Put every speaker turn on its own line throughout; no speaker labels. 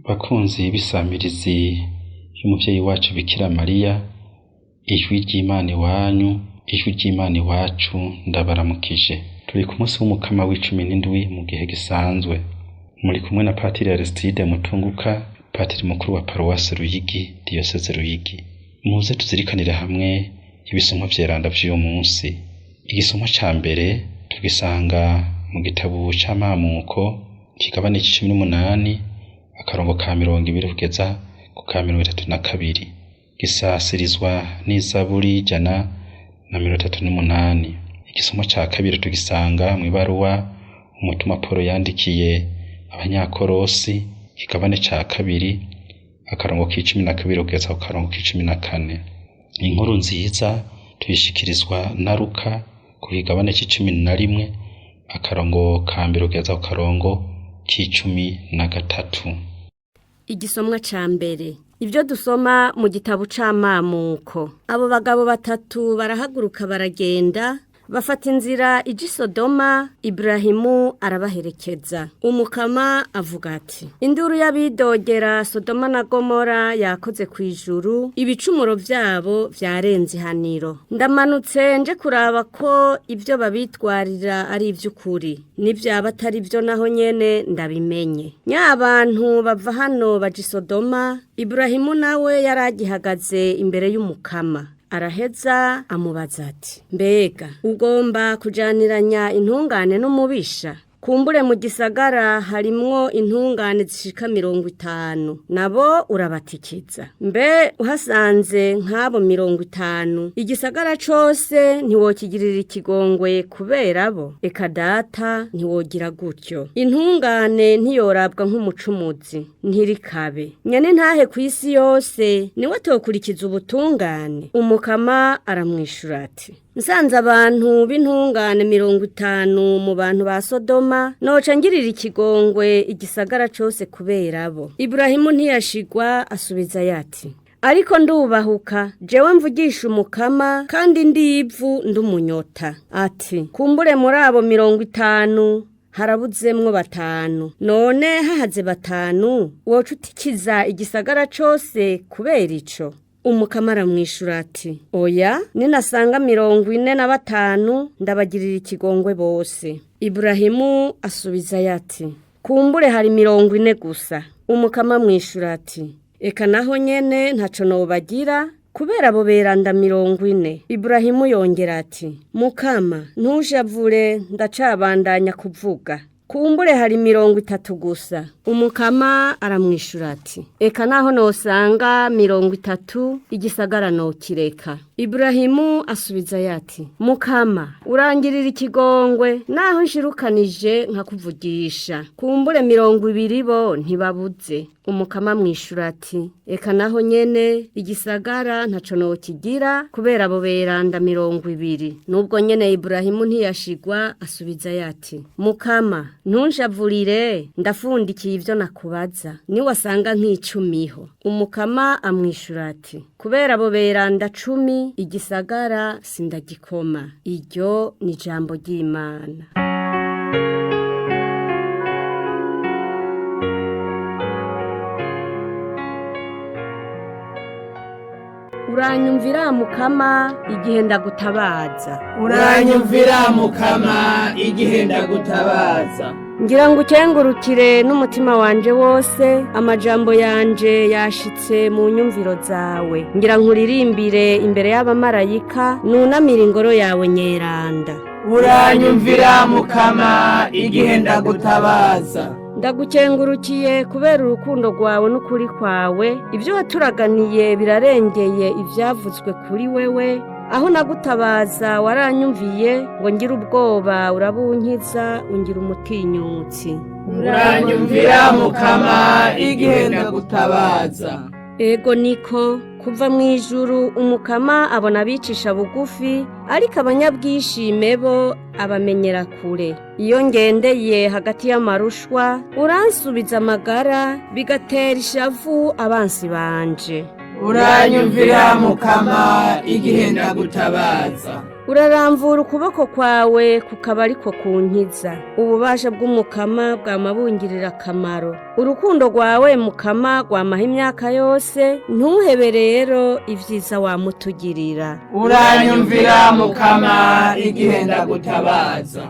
Bakunzi b'isamirizi y'umuvyeyi wacu Bikira Mariya, ijwi ry'Imana iwanyu, ijwi ry'Imana iwacu, ndabaramukije. Turi ku munsi w'umukama w'17 mu gihe gisanzwe. Muri kumwe na Patiri Aristide Mutunguka, Patiri mukuru wa Paruwasi Ruyigi, Diyoseze Ruyigi. Muze tuzirikanire hamwe ibisomwa vyeranda vy'uyu munsi. Igisomwa ca mbere tugisanga mu gitabo c'amamuko, kigabane 18, akarongo ka 20 kugeza ku ka 32. Gisasirizwa n'Izaburi 138. Igisomwa ca kabiri tugisanga mu ibaruwa umutumwa Paulo yandikiye Abanyakolosi, kigabane ca kabiri, akarongo k'12 kugeza ku karongo k'14. Inkuru nziza tuyishikirizwa na Luka ku kigabane c'11, akarongo ka 2 kugeza ku karongo k'13.
Igisomwa ca mbere. Ibyo dusoma mu gitabo c'amamuko. Abo bagabo batatu barahaguruka baragenda, bafata inzira ija i Sodoma, Ibrahimu arabaherekeza. Umukama avuga ati: induru y'abidogera Sodoma na Gomora yakoze kw'ijuru, ibicumuro vyabo vyarenze ihaniro. Ndamanutse nje kuraba ko ivyo babitwarira ari ivy'ukuri, n'ivyaba atari vyo naho nyene ndabimenye. Nyabantu bava hano baja i Sodoma, Ibrahimu nawe yaragihagaze imbere y'umukama. Araheza amubaza ati: mbega ugomba kujaniranya intungane n'umubisha? Kumbure mu gisagara harimwo intungane zishika 50, nabo urabatikiza. Mbe uhasanze nk'abo 50, igisagara cose ntiwokigirira ikigongwe kubera bo? Eka data ntiwogira gutyo. Intungane ntiyorabwa nk'umucumuzi, ntirikabe. Nyene ntahe kw'isi yose niwe atokurikiza ubutungane. Umukama aramwishura ati: nsanze abantu b'intungane 50 mu bantu ba Sodoma, noca ngirira ikigongwe igisagara cose kubera bo. Ibrahimu ntiyashigwa, asubiza yati: ariko ndubahuka, jewe mvugisha umukama kandi ndivu ndumunyota. Ati: kumbure muri abo 50 harabuzemwo 5, none hahaze 5 woca utikiza igisagara cose kubera ico? Umukama aramwishura ati: oya, ninasanga 45 ndabagirira ikigongwe bose. Ibrahimu asubiza yati: kumbure hari 40 gusa. Umukama amwishura ati: eka naho nyene ntaco nobagira kubera abo beranda 40. Ibrahimu yongera ati: mukama ntushavure, ndacabandanya kuvuga. Kumbure hari 30 gusa. Umukama aramwishura ati: eka naho nosanga 30 igisagara nokireka. Ibrahimu asubiza yati: mukama urangirira ikigongwe, naho nshirukanije nkakuvugisha. Kumbure 20 bo ntibabuze. Umukama amwishura ati: eka naho nyene igisagara ntaco nokigira kubera abo beranda 20. Nubwo nyene Ibrahimu ntiyashigwa, asubiza yati: mukama ntunshavurire, ndafundikiye ivyo nakubaza, niwasanga nk'icumiho. Umukama amwishura ati: kubera abo beranda 10 igisagara sindagikoma. Iryo ni ijambo ry'Imana. Uranyumvira mukama igihe ndagutabaza.
Uranyumvira mukama igihe ndagutabaza.
Ngira ngo ukengurukire n'umutima wanje wose, amajambo yanje yashitse mu nyumviro zawe. Ngira nkuririmbire imbere y'abamarayika, nunamira ingoro yawe nyeranda.
Uranyumvira mukama igihe ndagutabaza.
Ndagukengurukiye kubera urukundo rwawe n'ukuri kwawe. Ibyo waturaganiye birarengeye ivyavuzwe kuri wewe. Aho nagutabaza waranyumviye, ngo ngira ubwoba urabunkiza, ungira umutinyutsi.
Uranyumvira mukama igihe ndagutabaza.
Ego niko, kuva mw'ijuru umukama abona abicisha bugufi, ariko abanyabwishime bo abamenyera kure. Iyo ngendeye hagati y'amarushwa, uransubiza amagara, bigatera ishavu abansi banje.
Uranyumvira mukama igihe ndagutabaza.
uraramvura ukuboko kwawe kukaba ariko kunkiza. Ububasha bw'umukama bwamabungirira akamaro. Urukundo rwawe mukama rwamaha imyaka yose, ntuhebe rero ivyiza wamutugirira.
uranyumvira mukama igihe ndagutabaza.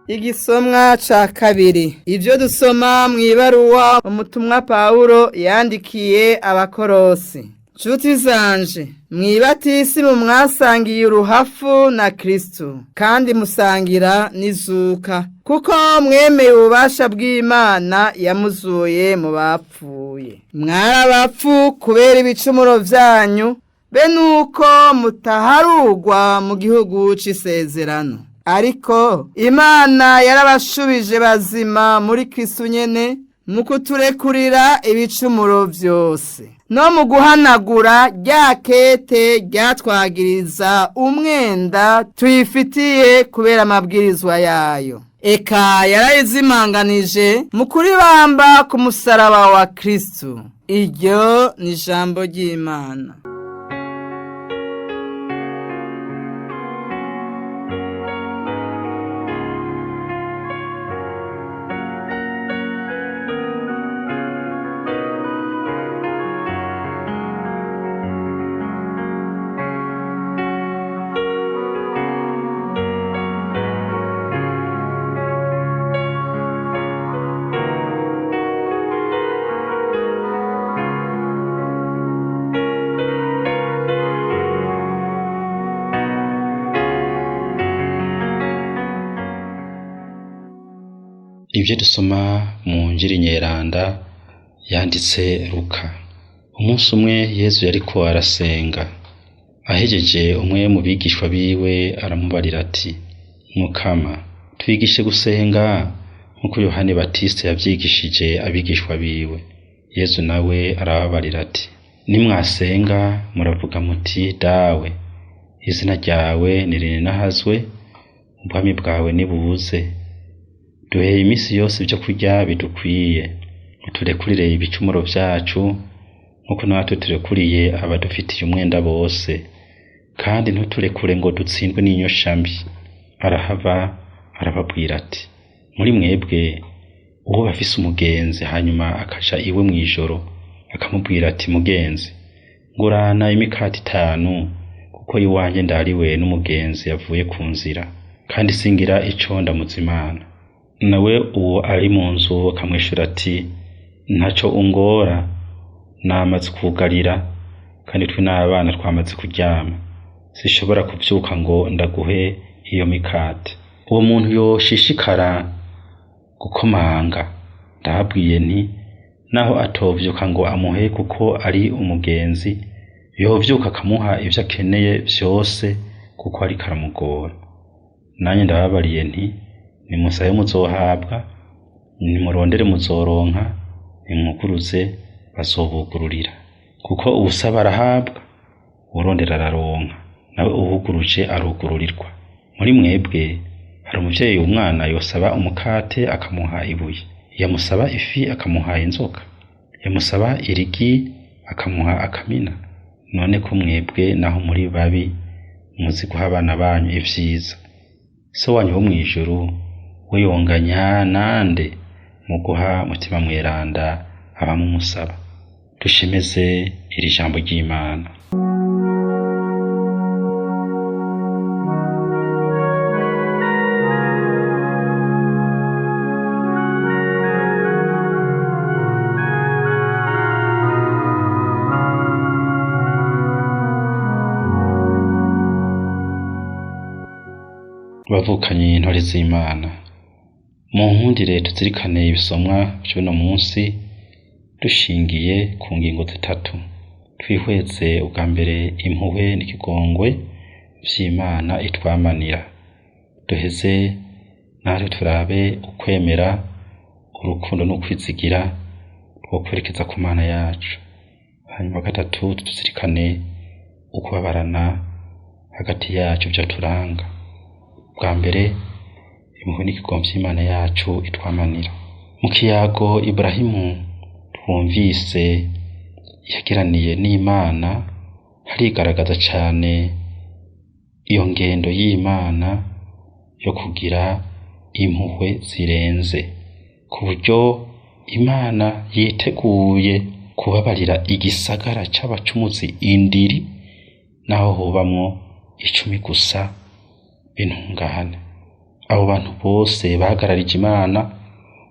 Igisomwa ca kabiri. Ivyo dusoma mw'ibaruwa umutumwa Pawulo yandikiye abakorosi. Nshuti zanje, mwibatisimu mwasangiye uruhafu na Kristo, kandi musangira n'izuka, kuko mwemeye ububasha bw'Imana yamuzuye mu bapfuye. Mwarabapfu kubera ibicumuro vyanyu, be nuko mutaharugwa mu gihugu c'isezerano. Ariko Imana yarabashubije bazima muri Kristo nyene mu kuturekurira ibicumuro vyose, no mu guhanagura rya kete ryatwagiriza umwenda tuyifitiye kubera amabwirizwa yayo. Eka yarayizimanganije mu kuribamba ku musaraba wa Kristo. Iryo ni ijambo ry'Imana.
Ivyo dusoma mu Njiri Nyeranda yanditse Luka. Umunsi umwe Yesu yariko arasenga. Ahejeje umwe mu bigishwa biwe aramubarira ati, Mukama, twigishe gusenga nkuko Yohani Batiste yavyigishije abigishwa biwe. Yesu nawe arababarira ati, nimwasenga muravuga muti, Dawe, izina ryawe nirinahazwe, ubwami bwawe nibuze. Duhe imisi yose ibyo kurya bidukwiye, uturekurire ibicumuro vyacu nkuko natwe turekuriye abadufitiye umwenda bose, kandi ntuturekure ngo dutsindwe n'inyosha mbi. Arahava arababwira ati, muri mwebwe uwo bafise umugenzi hanyuma akaja iwe mw'ijoro akamubwira ati, mugenzi, ngurana imikati 5 kuko iwanje ndariwe n'umugenzi yavuye ku nzira, kandi singira ico ndamuzimana. Nawe uwo ari mu nzu akamwishura ati, ntaco ungora, namaze kugarira, kandi twe n'abana twamaze kuryama, sishobora kuvyuka ngo ndaguhe iyo mikate. Uwo muntu yoshishikara gukomanga. Ndababwiye nti, naho atovyuka ngo amuhe kuko ari umugenzi, yovyuka akamuha ivyo akeneye vyose kuko ari karamugora. Nanye ndababariye nti, nimusabe muzohabwa, nimurondere muzoronka, nimwuguruze bazobugururira. Kuko ubusaba arahabwa, urondera araronka, nawe uhuguruje arugururirwa. Muri mwebwe hari umuvyeyi umwana yosaba umukate akamuha ibuye, yamusaba ifi akamuha inzoka, yamusaba irigi akamuha akamina. None ko mwebwe naho muri babi muzi guha abana banyu ivyiza, so wanyu wo mw'ijuru we yonganya nande mu guha mutima mweranda abamumusaba. Dushemeze iri jambo ry'Imana. Bavukanye intore z'Imana, mu nkundire tuzirikane ibisomwa by'uno munsi dushingiye ku ngingo 3. Twihweze ubwa mbere impuhwe n'ikigongwe vy'Imana itwamanira. Duheze natwe turabe ukwemera, urukundo n'ukwizigira two kwerekeza ku Mana yacu. Hanyuma 3 tuzirikane ukubabarana hagati yacu byo turanga. Bwa mbere impuhwe n'ikigongo vy'Imana yacu itwamanira. Mu kiyago Ibrahimu twumvise yagiraniye n'Imana, harigaragaza cane iyo ngendo y'Imana yo kugira impuhwe zirenze, ku buryo Imana yiteguye kubabarira igisagara c'abacumuzi indiri naho hobamwo 10 gusa b'intungane. Abo bantu bose bahagararije Imana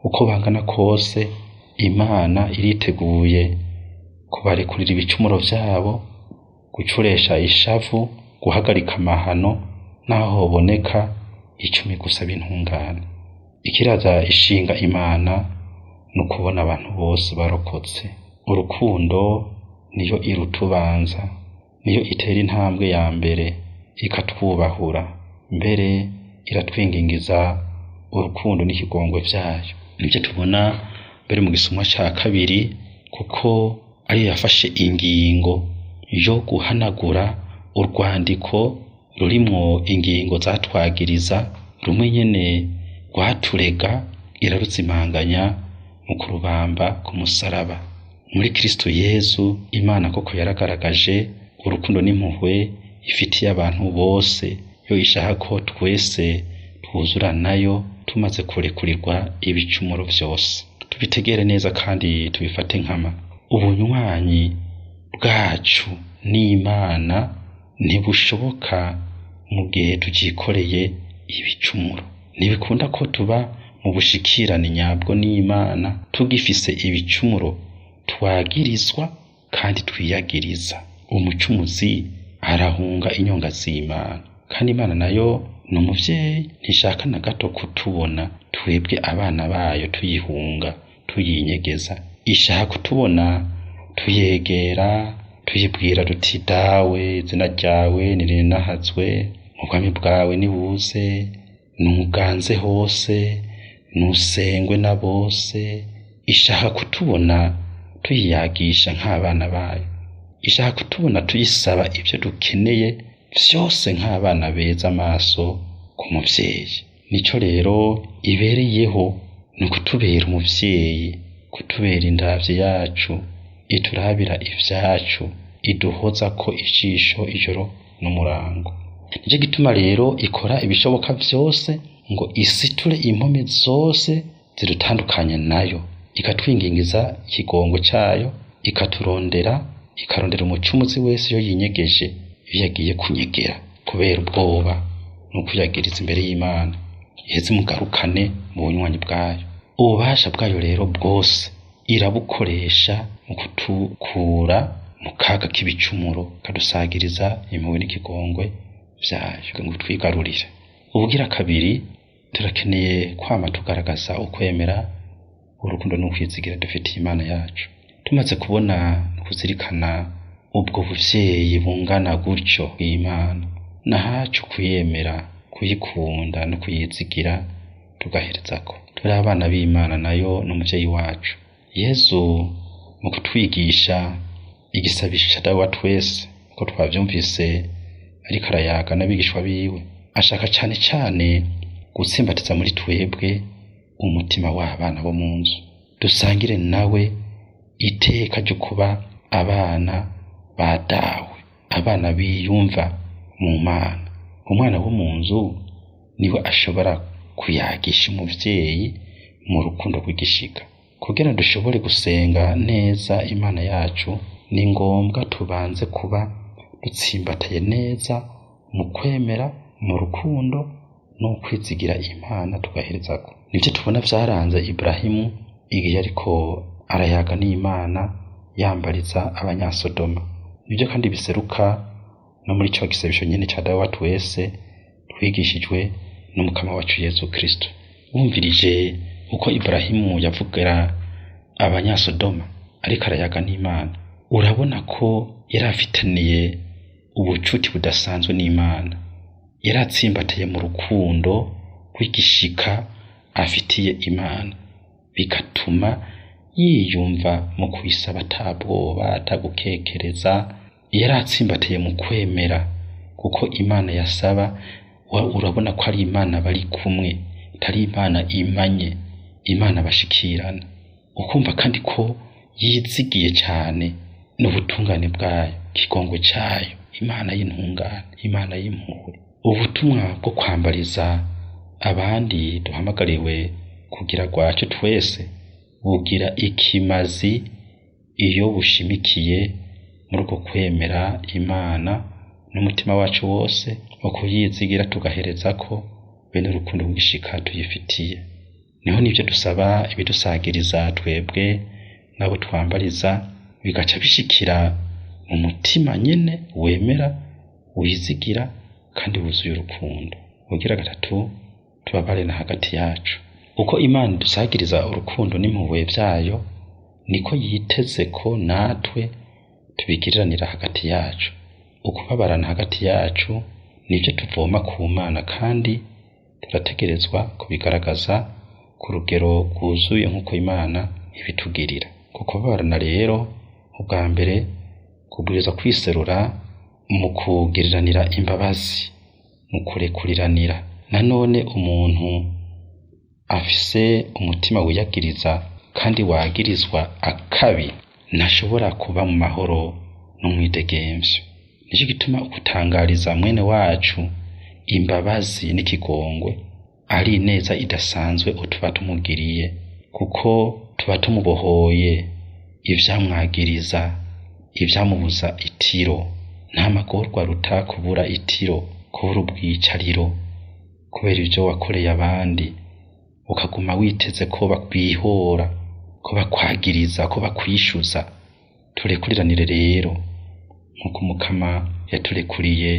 uko bangana kose, Imana iriteguye kubarekurira ibicumuro vyabo, gucuresha ishavu, guhagarika amahano naho hoboneka 10 gusa b'intungane. Ikiraza ishinga Imana no kubona abantu bose barokotse. Urukundo niyo irutubanza, niyo itera intambwe ya mbere ikatwubahura, mbere iratwingingiza urukundo n'ikigongwe vyayo. Nivyo tubona mbere mu gisumwa ca kabiri, kuko ari yafashe ingingo yo guhanagura urwandiko rurimwo ingingo zatwagiriza, rumwe nyene rwaturega iraruzimanganya mu kurubamba ku musaraba. Muri Kristo Yesu Imana koko yaragaragaje urukundo n'impuhwe ifitiye abantu bose, yo ishaka ko twese twuzura nayo tumaze kurekurirwa ibicumuro vyose. Tubitegere neza kandi tubifate nkama. Ubunywanyi bwacu n'Imana ntibushoboka mu gihe tugikoreye ibicumuro. Ntibikunda ko tuba mu bushikirane nyabwo n'Imana tugifise ibicumuro twagirizwa kandi twiyagiriza. Umucumuzi arahunga inyonga z'Imana, kandi Imana nayo ni umuvyeyi, ntishaka na gato kutubona twebwe abana bayo tuyihunga tuyinyegeza. Ishaka kutubona tuyegera, tuyibwira tuti dawe izina ryawe nirinahazwe, ubwami bwawe nibuze, nuganze hose, nusengwe na bose. Ishaka kutubona tuyiyagisha nk'abana bayo, ishaka kutubona tuyisaba ibyo dukeneye vyose nk'abana beza amaso ku muvyeyi. Nico rero ibereyeho no kutubera umuvyeyi, kutubera indavyi yacu, iturabira ivyacu, iduhoza ko ijisho ijoro n'umurango. Nico gituma rero ikora ibishoboka vyose ngo isiture impome zose zidutandukanye nayo, ikatwingingiza ikigongo cayo, ikarondera umucumuzi wese yo yinyegeje, iyo yagiye kunyegera kubera ubwoba no kuyagiriza imbere y'Imana, iheze mugarukane mu bunywanyi bwayo. Ububasha bwayo rero bwose irabukoresha mu kutukura mu kaga k'ibicumuro, kadusagiriza impuhwe n'ikigongwe vyayo ngo twigarurire. Ubugira kabiri, turakeneye kwama tugaragaza ukwemera, urukundo n'ukwizigira dufitiye Imana yacu. Tumaze kubona kuzirikana ubwo buvyeyi bungana gutyo Imana, nahacu kuyemera, kuyikunda no kuyizigira tugaherezako. Turi abana b'Imana, nayo n'umuvyeyi wacu. Yesu mu kutwigisha igisabisho ca Dawe wa twese, ko twavyumvise ariko arayaga n'abigishwa biwe, ashaka cane cane gutsimbatiza muri twebwe umutima w'abana bo mu nzu, dusangire nawe iteka ryo kuba abana ba Dawe, abana biyumva mu Mana. Umwana wo mu nzu niwe ashobora kuyagisha umuvyeyi mu rukundo rw'igishika. Kugira dushobore gusenga neza Imana yacu, ni ngombwa tubanze kuba dutsimbataye neza mu kwemera, mu rukundo no kwizigira Imana tugaherezako. Nivyo tubona vyaranze Ibrahimu igihe ariko arayaga n'Imana yambariza abanyasodoma. Nivyo kandi biseruka no muri cyo gisabisho nyene ca Dawe wa twese twigishijwe n'umukama wacu Yesu Kristo. Wumvirije uko Ibrahimu yavugira abanyasodoma ariko arayaga n'Imana, urabona ko yarafitaniye ubucuti budasanzwe n'Imana, yaratsimbataye mu rukundo rw'igishika afitiye Imana, bigatuma yiyumva mu kwisaba atabwoba, atagukekereza, yaratsimbatiye mu kwemera, kuko Imana yasaba urabona ko ari Imana bari kumwe, itari Imana imanye, Imana bashikirana. Ukumva kandi ko yizigiye cyane n'ubutungane bwayo, kigongwe cyayo, Imana y'intungane, Imana y'impuhwe. Ubutumwa bwo kwambariza abandi duhamagariwe kugira gwacu twese bugira ikimazi iyo bushimikiye muri uko kwemera Imana n'umutima wacu wose, ukuyizigira tugahereza ko bene urukundo rw'ishika tuyifitiye. Niho nivyo dusaba ibidusagiriza twebwe nabo twambariza, bigaca bishikira mu mutima nyene wemera, wizigira kandi wuzuye urukundo. Ugira gatatu, tubabare na hagati yacu. Uko Imana idusagiriza urukundo n'impuhwe byayo, niko yiteze ko natwe tubigiriranira hagati yacu. Ukubabarana hagati yacu nivyo tuvoma ku Mana, kandi turategerezwa kubigaragaza ku rugero rwuzuye nk'uko Imana ibitugirira. Kubabarana rero, ubwa mbere kubwirizwa kwiserura mu kugiriranira imbabazi, mu kurekuriranira. Nanone umuntu afise umutima wiyagiriza kandi wagirizwa akabi ntashobora kuba mu mahoro n'umwidegemvyo. Nico gituma ukutangariza mwene wacu imbabazi n'ikigongwe ari neza idasanzwe utuba tumugiriye, kuko tuba tumubohoye ivyamwagiriza, ivyamubuza itiro. Nta magorwa ruta kubura itiro, kubura ubwicariro kubera ivyo wakoreye abandi, ukaguma witeze ko bakwihora, ko bakwagiriza, ko bakwishuza. Turekuriranire rero nk'uko Umukama yaturekuriye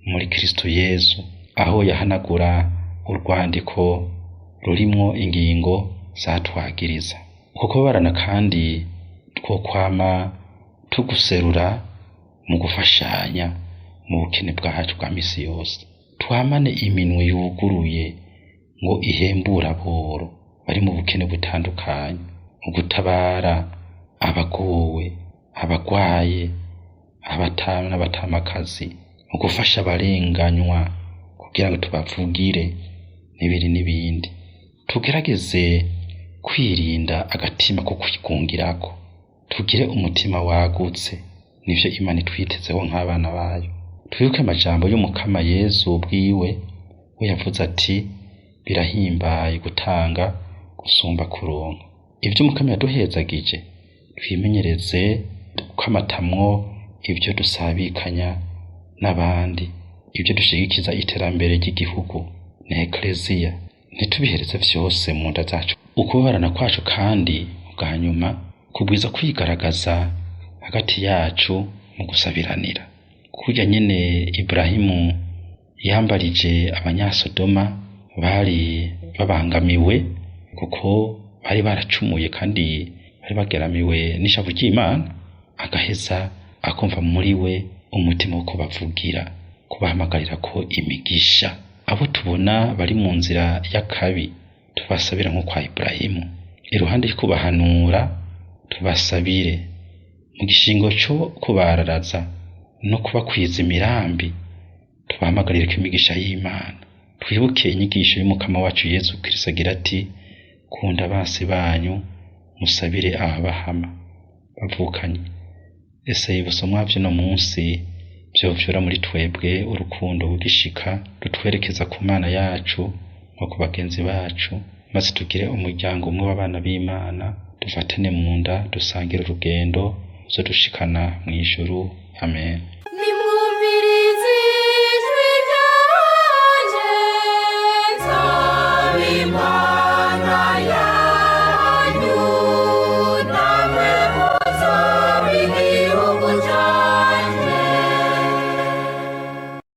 muri Kristo Yesu, aho yahanagura urwandiko rurimwo ingingo zatwagiriza. Uko kubabarana kandi twokwama tuguserura mu gufashanya mu bukene bwacu bwa misi yose. Twamane iminwe yuguruye ngo ihembura aboro bari mu bukene butandukanye, mu gutabara abagowe, abagwaye, abatama n'abatamakazi, mu gufasha abarenganywa kugira ngo tubavugire n'ibindi. Tugerageze kwirinda agatima ko kwigungirako, tugire umutima wagutse, nivyo Imana itwitezeho nk'abana bayo. Twibuke amajambo y'Umukama Yesu ubwiwe, we yavuze ati birahimbaye gutanga gusumba kuronka. Ivyo Umukama yaduhezagije twimenyereze kwamatamwo ibyo dusabikanya n'abandi, ibyo dushigikiza iterambere ry'igihugu na Eklezia, ntitubihereze vyose mu nda zacu. Ukubabarana kwacu kandi bwa nyuma kubwiza kwigaragaza hagati yacu mu gusabiranira. Kurya nyene Ibrahimu yambarije abanyasodoma bari babangamiwe, kuko bari baracumuye kandi bari bageramiwe n'ishavu ry'Imana, agaheza akumva muri we umutima wo kubavugira, kubahamagarira ko imigisha. Abo tubona bari mu nzira y'akabi tubasabira nko kwa Ibrahimu, iruhande y'kubahanura tubasabire mu gishingo cyo kubararaza no kubakwiza imirambi, tubahamagarire ko imigisha y'Imana. Twibuke inyigisho y'Umukama wacu Yesu Kristo agira ati kunda basi banyu, musabire ababahama bavukanye. Ese ibusomwa vyo no munsi vyovyura muri twebwe urukundo rugishika rutwerekeza ku Mana yacu no ku bagenzi bacu, maze tugire umuryango umwe w'abana b'Imana, dufatane mu nda, dusangire urugendo zo dushikana mw'ijuru. Amen.